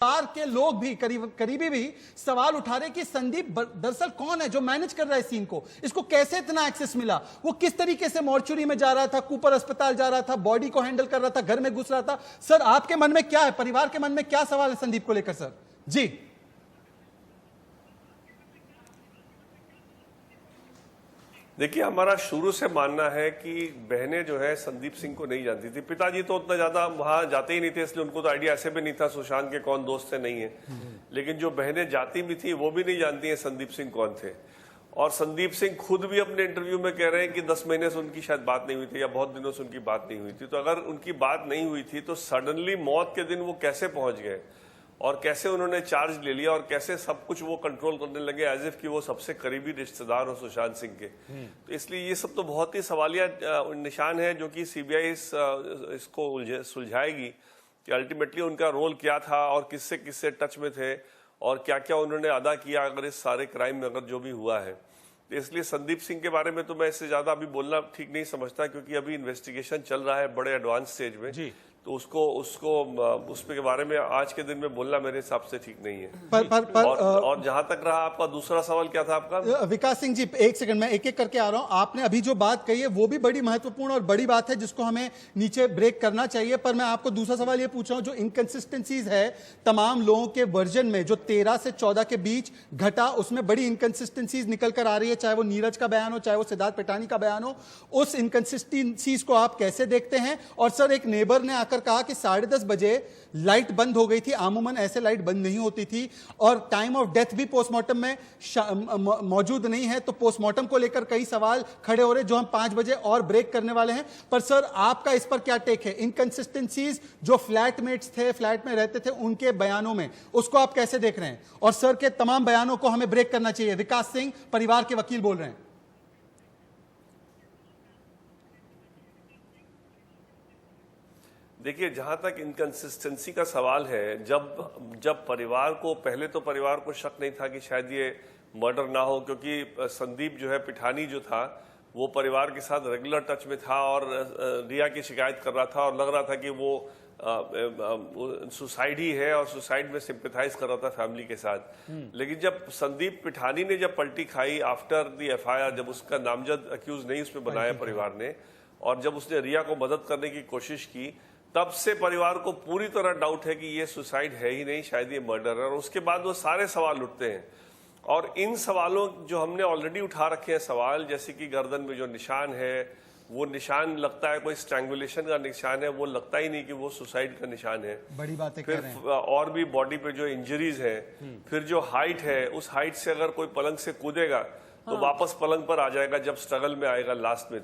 परिवार के लोग भी करीबी भी सवाल उठा रहे कि संदीप दरअसल कौन है जो मैनेज कर रहा है सीन को, इसको कैसे इतना एक्सेस मिला, वो किस तरीके से मॉर्चुरी में जा रहा था, कूपर अस्पताल जा रहा था, बॉडी को हैंडल कर रहा था, घर में घुस रहा था। सर आपके मन में क्या है, परिवार के मन में क्या सवाल है संदीप को लेकर सर? जी देखिए, हमारा शुरू से मानना है कि बहनें जो है संदीप सिंह को नहीं जानती थी। पिताजी तो उतना ज्यादा वहां जाते ही नहीं थे, इसलिए उनको तो आइडिया ऐसे भी नहीं था सुशांत के कौन दोस्त थे नहीं है। लेकिन जो बहनें जाती भी थी वो भी नहीं जानती हैं संदीप सिंह कौन थे। और संदीप सिंह खुद भी अपने इंटरव्यू में कह रहे हैं कि 10 महीने से उनकी शायद बात नहीं हुई थी या बहुत दिनों से उनकी बात नहीं हुई थी। तो अगर उनकी बात नहीं हुई थी तो सडनली मौत के दिन वो कैसे पहुंच गए और कैसे उन्होंने चार्ज ले लिया और कैसे सब कुछ वो कंट्रोल करने लगे एज इफ कि वो सबसे करीबी रिश्तेदार हो सुशांत सिंह के। तो इसलिए ये सब तो बहुत ही सवालिया निशान है जो कि सीबीआई इसको सुलझाएगी कि अल्टीमेटली उनका रोल क्या था और किससे किससे टच में थे और क्या क्या उन्होंने अदा किया अगर इस सारे क्राइम में अगर जो भी हुआ है। तो इसलिए संदीप सिंह के बारे में तो मैं इससे ज्यादा अभी बोलना ठीक नहीं समझता, क्योंकि अभी इन्वेस्टिगेशन चल रहा है बड़े एडवांस स्टेज में जी। तो उसके बारे में आज के दिन में बोलना मेरे हिसाब से ठीक नहीं है। और जहां तक रहा आपका दूसरा सवाल क्या था आपका? विकास सिंह जी एक सेकंड, मैं एक एक करके आ रहा हूं। आपने अभी जो बात कही है वो भी बड़ी महत्वपूर्ण और बड़ी बात है जिसको हमें नीचे ब्रेक करना चाहिए। पर मैं आपको दूसरा सवाल ये पूछ रहा हूं, जो इनकंसिस्टेंसीज है तमाम लोगों के वर्जन में जो 13 से 14 के बीच घटा, उसमें बड़ी इनकंसिस्टेंसीज निकल कर आ रही है, चाहे वो नीरज का बयान हो, चाहे वो सिद्धार्थ पिठानी का बयान हो। उस इनकंसिस्टेंसीज को आप कैसे देखते हैं? और सर एक नेबर ने आकर कहा कि 10:30 बजे लाइट बंद हो गई थी, आमूमन ऐसे लाइट बंद नहीं होती थी, और टाइम ऑफ डेथ भी पोस्टमार्टम में मौजूद नहीं है। तो पोस्टमार्टम को लेकर कई सवाल खड़े हो रहे जो हम 5 बजे और ब्रेक करने वाले हैं। पर सर आपका इस पर क्या टेक है? इनकंसिस्टेंसीज जो फ्लैटमेट्स थे, फ्लैट में रहते थे, उनके बयानों में, उसको आप कैसे देख रहे हैं? और सर के तमाम बयानों को हमें ब्रेक करना चाहिए। विकास सिंह परिवार के वकील बोल रहे हैं। देखिए, जहां तक इनकंसिस्टेंसी का सवाल है, जब परिवार को, पहले तो परिवार को शक नहीं था कि शायद ये मर्डर ना हो, क्योंकि संदीप जो है पिठानी जो था वो परिवार के साथ रेगुलर टच में था और रिया की शिकायत कर रहा था और लग रहा था कि वो सुसाइड ही है और सुसाइड में सिंपैथाइज कर रहा था फैमिली के साथ। लेकिन जब संदीप पिठानी ने जब पलटी खाई आफ्टर द एफआईआर, जब उसका नामजद अक्यूज नहीं उसमें बनाया परिवार ने, और जब उसने रिया को मदद करने की कोशिश की, तब से परिवार को पूरी तरह डाउट है कि ये सुसाइड है ही नहीं, शायद ये मर्डर है। और उसके बाद वो सारे सवाल उठते हैं और इन सवालों जो हमने ऑलरेडी उठा रखे हैं सवाल, जैसे कि गर्दन में जो निशान है वो निशान लगता है कोई स्ट्रैंगुलेशन का निशान है, वो लगता ही नहीं कि वो सुसाइड का निशान है। बड़ी बात है। फिर और भी बॉडी पे जो इंजरीज है, फिर जो हाइट है, उस हाइट से अगर कोई पलंग से कूदेगा तो वापस पलंग पर आ जाएगा जब स्ट्रगल में आएगा लास्ट में।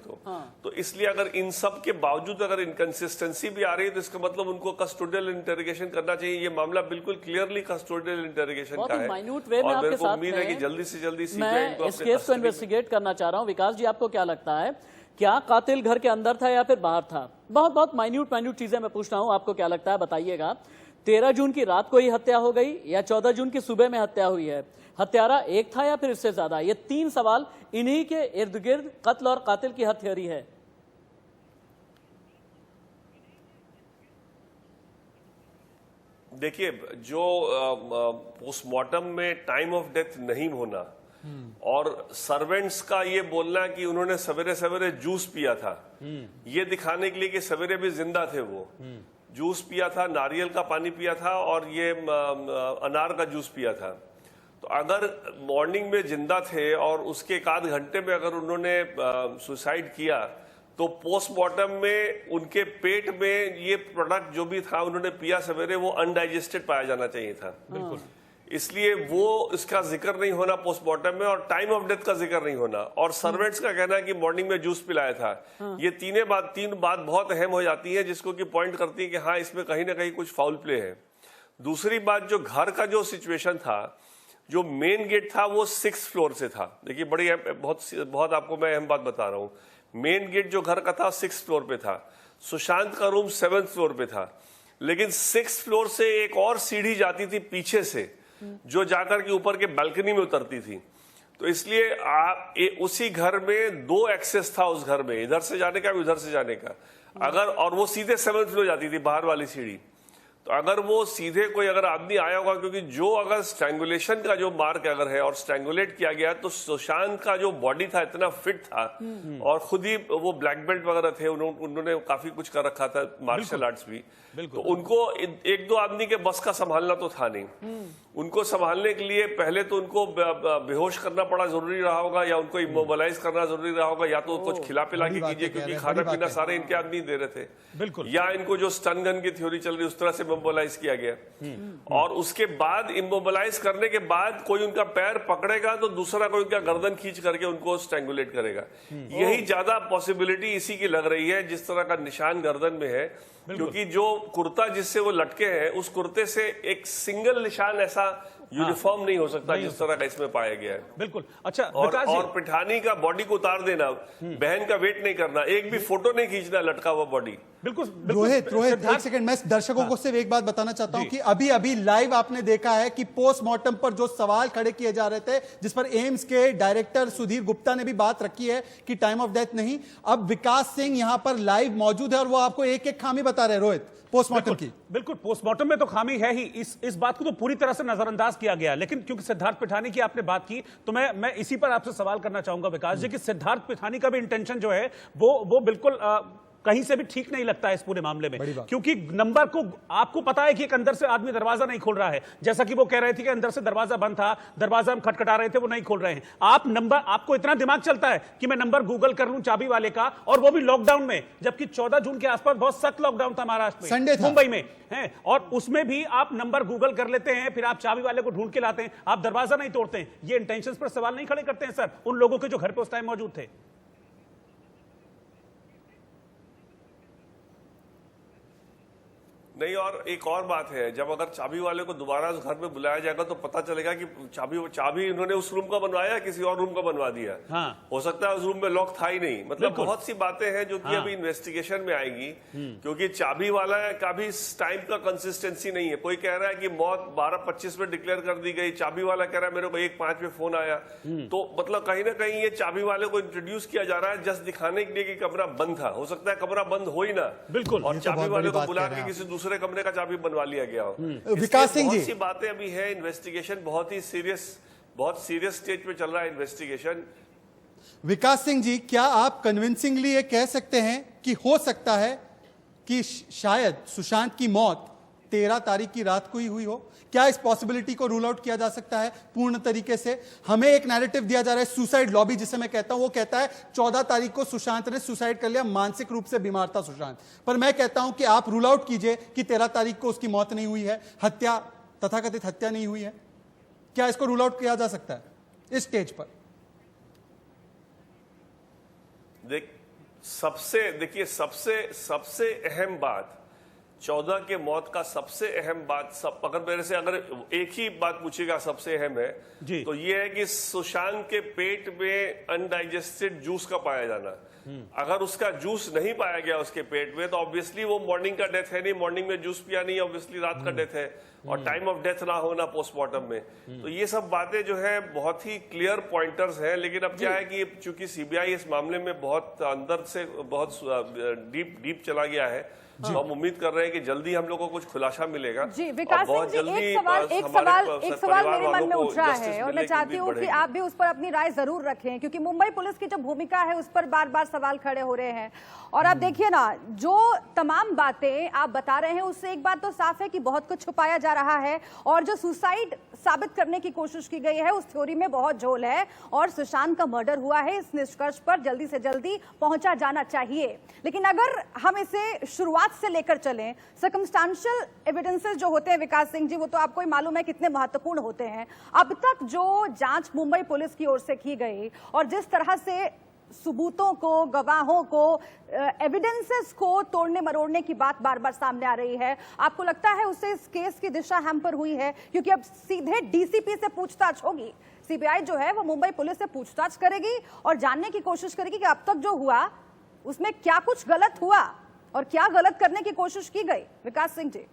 तो इसलिए अगर इन सब के बावजूद अगर इनकंसिस्टेंसी भी आ रही है तो इसका मतलब उनको कस्टोडियल इंटरोगेशन करना चाहिए। ये मामला बिल्कुल क्लियरली कस्टोडियल इंटरोगेशन का है और मेरे को उम्मीद है कि जल्दी से जल्दी मैं इस केस को इन्वेस्टिगेट करना चाह रहा हूँ। विकास जी, आपको क्या लगता है, क्या कातिल घर के अंदर था या फिर बाहर था? बहुत माइन्यूट चीजें मैं पूछ रहा हूँ, आपको क्या लगता है बताइएगा। 13 जून की रात को ही हत्या हो गई या 14 जून की सुबह में हत्या हुई है? हत्यारा एक था या फिर इससे ज्यादा? ये 3 सवाल इन्हीं के इर्द गिर्द कत्ल और कातिल की हथेली है। देखिए, जो पोस्टमार्टम में टाइम ऑफ डेथ नहीं होना और सर्वेंट्स का ये बोलना कि उन्होंने सवेरे सवेरे जूस पिया था, ये दिखाने के लिए कि सवेरे भी जिंदा थे, वो जूस पिया था, नारियल का पानी पिया था और ये अनार का जूस पिया था। तो अगर मॉर्निंग में जिंदा थे और उसके 1 घंटे में अगर उन्होंने सुसाइड किया तो पोस्टमार्टम में उनके पेट में ये प्रोडक्ट जो भी था उन्होंने पिया सवेरे, वो अनडाइजेस्टेड पाया जाना चाहिए था। बिल्कुल, इसलिए वो इसका जिक्र नहीं होना पोस्टमार्टम में और टाइम ऑफ डेथ का जिक्र नहीं होना और सर्वेंट्स का कहना है कि मॉर्निंग में जूस पिलाया था। ये तीन बात बहुत अहम हो जाती है जिसको कि पॉइंट करती है कि हाँ, इसमें कहीं ना कहीं कुछ फाउल प्ले है। दूसरी बात, जो घर का जो सिचुएशन था, जो मेन गेट था वो 6th फ्लोर से था। देखिए, बड़ी बहुत आपको मैं अहम बात बता रहा हूँ। मेन गेट जो घर का था 6th फ्लोर पे था, सुशांत का रूम 7th फ्लोर पे था, लेकिन 6th फ्लोर से एक और सीढ़ी जाती थी पीछे से जो जाकर के ऊपर के बालकनी में उतरती थी। तो इसलिए उसी घर में 2 एक्सेस था उस घर में, इधर से जाने का, उधर से जाने का। अगर और वो सीधे 7th फ्लोर जाती थी, बाहर वाली सीढ़ी। तो अगर वो सीधे कोई अगर आदमी आया होगा, क्योंकि जो अगर स्ट्रैंगुलेशन का जो मार्क अगर है और स्ट्रैंगुलेट किया गया, तो सुशांत का जो बॉडी था इतना फिट था और खुद ही वो ब्लैक बेल्ट वगैरह थे, उन्होंने काफी कुछ कर रखा था, मार्शल आर्ट्स भी। तो उनको एक दो आदमी के बस का संभालना तो था नहीं। उनको संभालने के लिए पहले तो उनको बेहोश करना पड़ा जरूरी रहा होगा, या उनको इमोबलाइज करना जरूरी रहा होगा, या तो कुछ खिला पिला के कीजिए, क्योंकि खाना पीना सारे इनके आदमी दे रहे थे, बिल्कुल, या इनको जो स्टन गन की थ्योरी चल रही उस तरह से इमोबलाइज किया गया। और उसके बाद इमोबलाइज करने के बाद कोई उनका पैर पकड़ेगा तो दूसरा कोई उनका गर्दन खींच करके उनको स्ट्रैंगुलेट करेगा। यही ज्यादा पॉसिबिलिटी इसी की लग रही है, जिस तरह का निशान गर्दन में है, क्योंकि जो कुर्ता जिससे वो लटके हैं उस कुर्ते से एक सिंगल निशान ऐसा यूनिफॉर्म नहीं हो सकता जिस तरह का इसमें पाया गया है। बिल्कुल। अच्छा, और पिठानी का बॉडी को उतार देना, बहन का वेट नहीं करना, एक भी फोटो नहीं खींचना लटका हुआ बॉडी। बिल्कुल रोहित एक सेकंड, मैं दर्शकों को सिर्फ एक बात बताना चाहता हूं कि अभी अभी लाइव आपने देखा है कि पोस्टमार्टम पर जो सवाल खड़े किए जा रहे थे, जिस पर एम्स के डायरेक्टर सुधीर गुप्ता ने भी बात रखी है कि टाइम ऑफ डेथ नहीं, अब विकास सिंह यहां पर लाइव मौजूद है और वो आपको एक एक खामी बता रहे हैं रोहित पोस्टमार्टम की। बिल्कुल, पोस्टमार्टम में तो खामी है ही, इस बात को तो पूरी तरह से नजरअंदाज किया गया। लेकिन क्योंकि सिद्धार्थ पिठानी की आपने बात की, तो मैं इसी पर आपसे सवाल करना चाहूंगा विकास जी, कि सिद्धार्थ पिठानी का भी इंटेंशन जो है वो बिल्कुल कहीं से भी ठीक नहीं लगता है इस पूरे मामले में, क्योंकि नंबर को आपको पता है कि एक अंदर से आदमी दरवाजा नहीं खोल रहा है, जैसा कि वो कह रहे थे कि अंदर से दरवाजा बंद था, दरवाजा हम खटखटा रहे थे, वो नहीं खोल रहे हैं। आपको इतना दिमाग चलता है कि मैं नंबर गूगल कर लूं चाबी वाले का, और वो भी लॉकडाउन में, जबकि 14 जून के आसपास बहुत सख्त लॉकडाउन था महाराष्ट्र में, मुंबई में है, और उसमें भी आप नंबर गूगल कर लेते हैं, फिर आप चाबी वाले को ढूंढ के लाते हैं, आप दरवाजा नहीं तोड़ते हैं। ये इंटेंशंस पर सवाल नहीं खड़े करते हैं सर उन लोगों के जो घर पे उस टाइम मौजूद थे? नहीं, और एक और बात है, जब अगर चाबी वाले को दोबारा उस घर में बुलाया जाएगा तो पता चलेगा कि चाबी उन्होंने उस रूम का बनवाया, किसी और रूम का बनवा दिया। हाँ। हो सकता है उस रूम में लॉक था ही नहीं। मतलब बहुत सी बातें हैं जो कि अभी इन्वेस्टिगेशन में आएंगी, क्योंकि चाबी वाला का भी टाइम का कंसिस्टेंसी नहीं है। कोई कह रहा है कि मौत 12:25 में डिक्लेयर कर दी गई, चाबी वाला कह रहा है मेरे को 1:05 में फोन आया। तो मतलब कहीं ना कहीं ये चाबी वाले को इंट्रोड्यूस किया जा रहा है जस्ट दिखाने के लिए कि कमरा बंद था। हो सकता है कमरा बंद हो ही ना, बिल्कुल, और चाबी वाले को बुला के किसी दूसरे कमरे का चाबी बनवा लिया गया हो। विकास सिंह जी, बहुत सी बातें अभी है, इन्वेस्टिगेशन बहुत सीरियस स्टेज पे चल रहा है इन्वेस्टिगेशन। विकास सिंह जी, क्या आप कन्विंसिंगली ये कह सकते हैं कि हो सकता है कि शायद सुशांत की मौत 13 तारीख की रात को ही हुई हो? क्या इस पॉसिबिलिटी को रूल आउट किया जा सकता है पूर्ण तरीके से? हमें एक नैरेटिव दिया जा रहा है, सुसाइड लॉबी जिसे मैं कहता हूं, वो कहता है 14 तारीख को सुशांत ने सुसाइड कर लिया, मानसिक रूप से बीमार था सुशांत। पर मैं कहता हूं कि आप रूल आउट कीजिए कि 13 तारीख को उसकी मौत नहीं हुई है, हत्या, तथाकथित हत्या नहीं हुई है। क्या इसको रूल आउट किया जा सकता है इस स्टेज पर? देखिए सबसे अहम बात 14 के मौत का सबसे अहम बात, अगर मेरे से अगर एक ही बात पूछेगा सबसे अहम है तो ये है कि सुशांत के पेट में अनडाइजेस्टेड जूस का पाया जाना। अगर उसका जूस नहीं पाया गया उसके पेट में तो ऑब्वियसली वो मॉर्निंग का डेथ है नहीं, मॉर्निंग में जूस पिया नहीं, ऑब्वियसली रात का डेथ है, और टाइम ऑफ डेथ ना होना पोस्टमार्टम में। तो ये सब बातें जो है बहुत ही क्लियर पॉइंटर्स हैं। लेकिन अब क्या है कि चूंकि सीबीआई इस मामले में बहुत अंदर से बहुत डीप चला गया है, तो हम उम्मीद कर रहे हैं कि जल्दी हम लोग को कुछ खुलासा मिलेगा। जी विकास सिंह जी, एक सवाल मेरे मन में उठ रहा है और मैं चाहती हूँ कि आप भी उस पर अपनी राय जरूर रखें, क्योंकि मुंबई पुलिस की जो भूमिका है उस पर बार बार सवाल खड़े हो रहे हैं। और आप देखिए ना, जो तमाम बातें आप बता रहे हैं उससे एक बात तो साफ है कि बहुत कुछ छुपाया जा रहा है, और जो सुसाइड साबित करने की कोशिश की गई है उस थ्योरी में बहुत झोल है, और सुशांत का मर्डर हुआ है, इस निष्कर्ष पर जल्दी से जल्दी पहुंचा जाना चाहिए। लेकिन अगर हम इसे शुरुआत से लेकर चलें, सर्कमस्टांशियल एविडेंसेस जो होते हैं विकास सिंह जी, वो तो आपको ही मालूम है कितने महत्वपूर्ण होते हैं। अब तक जो जांच मुंबई पुलिस की ओर से की गई और जिस तरह से सबूतों को, गवाहों को, एविडेंसेस को तोड़ने मरोड़ने की बात बार बार सामने आ रही है, आपको लगता है उससे इस केस की दिशा हैम्पर हुई है? क्योंकि अब सीधे डीसीपी से पूछताछ होगी, सीबीआई जो है वो मुंबई पुलिस से पूछताछ करेगी और जानने की कोशिश करेगी कि अब तक जो हुआ उसमें क्या कुछ गलत हुआ और क्या गलत करने की कोशिश की गई। विकास सिंह जी,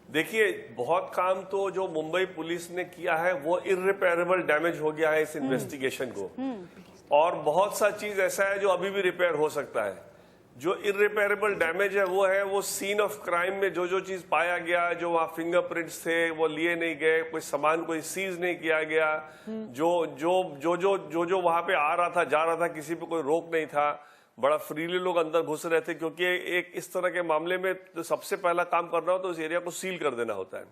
देखिए बहुत काम तो जो मुंबई पुलिस ने किया है वो इर्रिपेरेबल डैमेज हो गया है इस इन्वेस्टिगेशन को। और बहुत सा चीज ऐसा है जो अभी भी रिपेयर हो सकता है। जो इररिपेयरेबल डैमेज है वो सीन ऑफ क्राइम में जो चीज पाया गया, जो वहां फिंगरप्रिंट्स थे वो लिए नहीं गए, कोई सामान कोई सीज नहीं किया गया, जो वहां पे आ रहा था जा रहा था, किसी पे कोई रोक नहीं था, बड़ा फ्रीली लोग अंदर घुस रहे थे। क्योंकि एक इस तरह के मामले में तो सबसे पहला काम करना हो तो उस एरिया को सील कर देना होता है।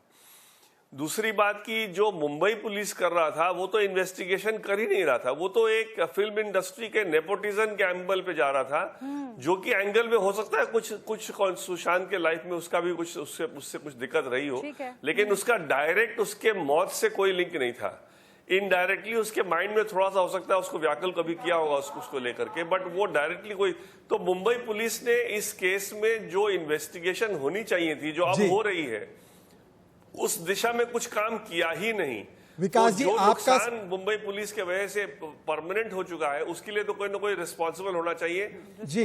दूसरी बात की जो मुंबई पुलिस कर रहा था वो तो इन्वेस्टिगेशन कर ही नहीं रहा था, वो तो एक फिल्म इंडस्ट्री के नेपोटिज्म के एंगल पे जा रहा था, जो कि एंगल में हो सकता है कुछ सुशांत के लाइफ में उसका भी कुछ उससे कुछ दिक्कत रही हो, लेकिन उसका डायरेक्ट उसके मौत से कोई लिंक नहीं था। इनडायरेक्टली उसके माइंड में थोड़ा सा हो सकता है उसको व्याकुल कभी किया होगा उसको लेकर के, बट वो डायरेक्टली कोई। तो मुंबई पुलिस ने इस केस में जो इन्वेस्टिगेशन होनी चाहिए थी, जो अब हो रही है, उस दिशा में कुछ काम किया ही नहीं। विकास जी, जो आपका नुकसान मुंबई पुलिस के वजह से परमानेंट हो चुका है उसके लिए तो कोई ना कोई रिस्पॉन्सिबल होना चाहिए जी।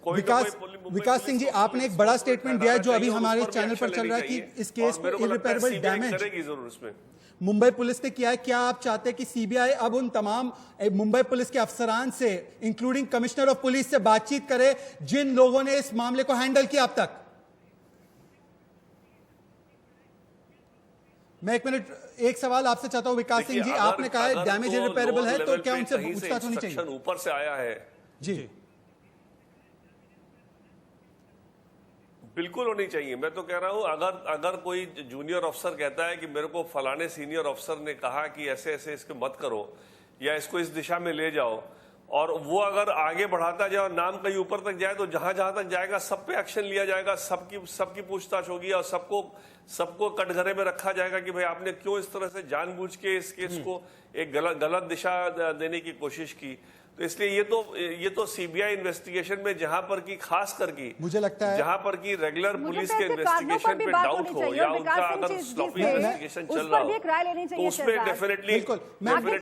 विकास सिंह जी, आपने एक बड़ा स्टेटमेंट दिया है जो अभी हमारे चैनल पर चल रहा है कि इस केस में इररिपेयरेबल डैमेज करेगी जरूर इसमें मुंबई पुलिस ने किया है। क्या आप चाहते हैं कि सीबीआई अब उन तमाम मुंबई पुलिस के अफसरान से, इंक्लूडिंग कमिश्नर ऑफ पुलिस से बातचीत करे जिन लोगों ने इस मामले को हैंडल किया अब तक? मैं एक सवाल आपसे चाहता हूं विकास सिंह जी, आपने कहा है डैमेज इररिपेयरेबल है, तो क्या उनसे पूछताछ होनी चाहिए? ऊपर से आया है जी, बिल्कुल होनी चाहिए। मैं तो कह रहा हूं अगर कोई जूनियर अफसर कहता है कि मेरे को फलाने सीनियर अफसर ने कहा कि ऐसे ऐसे इसको मत करो या इसको इस दिशा में ले जाओ, और वो अगर आगे बढ़ाता जाए और नाम कहीं ऊपर तक जाए, तो जहां जहां तक जाएगा सब पे एक्शन लिया जाएगा, सबकी पूछताछ होगी और सबको कटघरे में रखा जाएगा कि भाई आपने क्यों इस तरह से जानबूझ के इस केस को एक गलत दिशा देने की कोशिश की। तो इसलिए ये तो सीबीआई इन्वेस्टिगेशन में जहां पर की खास करके मुझे लगता है जहां पर की रेगुलर पुलिस के इन्वेस्टिगेशन पे डाउट हो या उनका अगर स्लॉपी इन्वेस्टिगेशन चल रहा हो तो उसमें डेफिनेटली